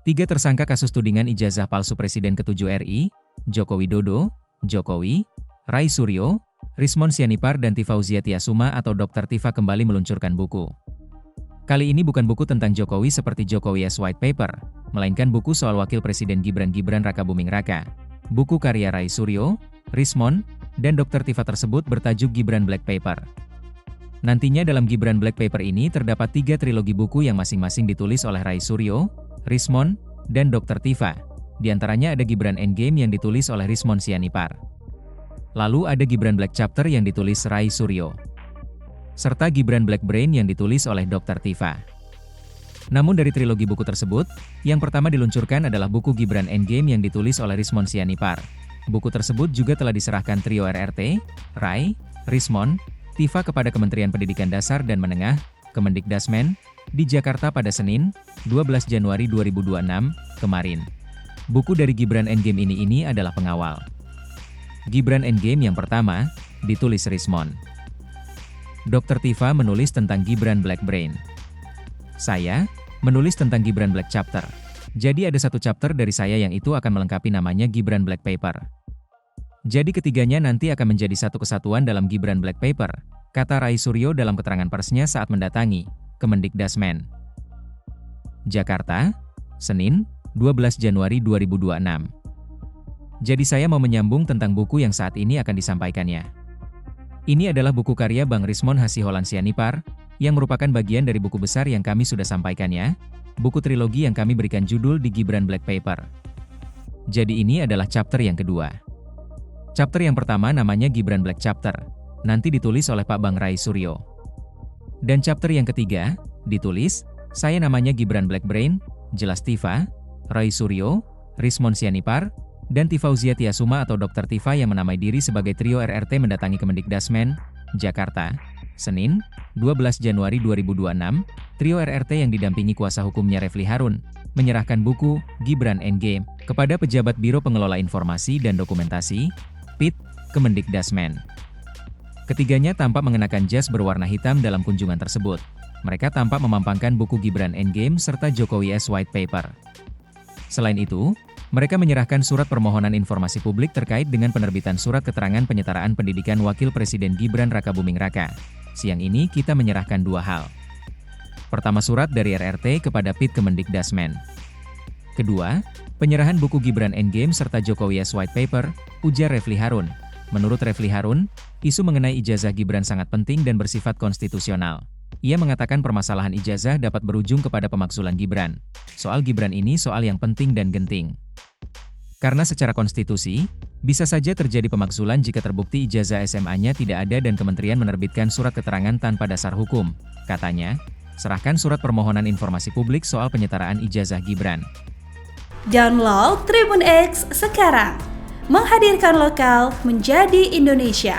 Tiga tersangka kasus tudingan ijazah palsu Presiden ke-7 RI, Joko Widodo, Jokowi, Rai Suryo, Rismon Sianipar dan Tifauzia Tiasuma atau Dr. Tifa kembali meluncurkan buku. Kali ini bukan buku tentang Jokowi seperti Jokowi's White Paper, melainkan buku soal Wakil Presiden Gibran Rakabuming Raka. Buku karya Rai Suryo, Rismon, dan Dr. Tifa tersebut bertajuk Gibran Black Paper. Nantinya dalam Gibran Black Paper ini terdapat 3 trilogi buku yang masing-masing ditulis oleh Rai Suryo, Rismon, dan Dr. Tifa. Di antaranya ada Gibran Endgame yang ditulis oleh Rismon Sianipar. Lalu ada Gibran Black Chapter yang ditulis Rai Suryo. Serta Gibran Black Brain yang ditulis oleh Dr. Tifa. Namun dari trilogi buku tersebut, yang pertama diluncurkan adalah buku Gibran Endgame yang ditulis oleh Rismon Sianipar. Buku tersebut juga telah diserahkan trio RRT, Rai, Rismon, Tifa kepada Kementerian Pendidikan Dasar dan Menengah, Kemendikdasmen, di Jakarta pada Senin, 12 Januari 2026, kemarin. Buku dari Gibran Endgame ini adalah pengawal. Gibran Endgame yang pertama, ditulis Rismon. Dr. Tifa menulis tentang Gibran Black Brain. Saya, menulis tentang Gibran Black Chapter. Jadi ada satu chapter dari saya yang itu akan melengkapi namanya Gibran Black Paper. Jadi ketiganya nanti akan menjadi satu kesatuan dalam Gibran Black Paper, kata Rai Suryo dalam keterangan persnya saat mendatangi Kemendikdasmen. Jakarta, Senin, 12 Januari 2026. Jadi saya mau menyambung tentang buku yang saat ini akan disampaikannya. Ini adalah buku karya Bang Rismon Hasiholan Sianipar, yang merupakan bagian dari buku besar yang kami sudah sampaikannya, buku trilogi yang kami berikan judul di Gibran Black Paper. Jadi ini adalah chapter yang kedua. Chapter yang pertama namanya Gibran Black Chapter, nanti ditulis oleh Pak Bang Rai Suryo. Dan chapter yang ketiga, ditulis, saya namanya Gibran Black Brain, jelas Tifa, Rai Suryo, Rismon Sianipar, dan Tifauzia Tiasuma atau Dr. Tifa yang menamai diri sebagai trio RRT mendatangi Kemendikdasmen, Jakarta, Senin, 12 Januari 2026, trio RRT yang didampingi kuasa hukumnya Refli Harun, menyerahkan buku Gibran Endgame kepada pejabat Biro Pengelola Informasi dan Dokumentasi, PIT, Kemendikdasmen. Ketiganya tampak mengenakan jas berwarna hitam dalam kunjungan tersebut. Mereka tampak memampangkan buku Gibran Endgame serta Jokowi's White Paper. Selain itu, mereka menyerahkan surat permohonan informasi publik terkait dengan penerbitan surat keterangan penyetaraan pendidikan Wakil Presiden Gibran Rakabuming Raka. Siang ini kita menyerahkan 2 hal. Pertama, surat dari RRT kepada PIT Kemendikdasmen. Kedua, penyerahan buku Gibran Endgame serta Jokowi's White Paper, ujar Refli Harun. Menurut Refli Harun, isu mengenai ijazah Gibran sangat penting dan bersifat konstitusional. Ia mengatakan permasalahan ijazah dapat berujung kepada pemakzulan Gibran. Soal Gibran ini soal yang penting dan genting. Karena secara konstitusi, bisa saja terjadi pemakzulan jika terbukti ijazah SMA-nya tidak ada dan kementerian menerbitkan surat keterangan tanpa dasar hukum. Katanya, serahkan surat permohonan informasi publik soal penyetaraan ijazah Gibran. Download Tribun X sekarang. Menghadirkan lokal menjadi Indonesia.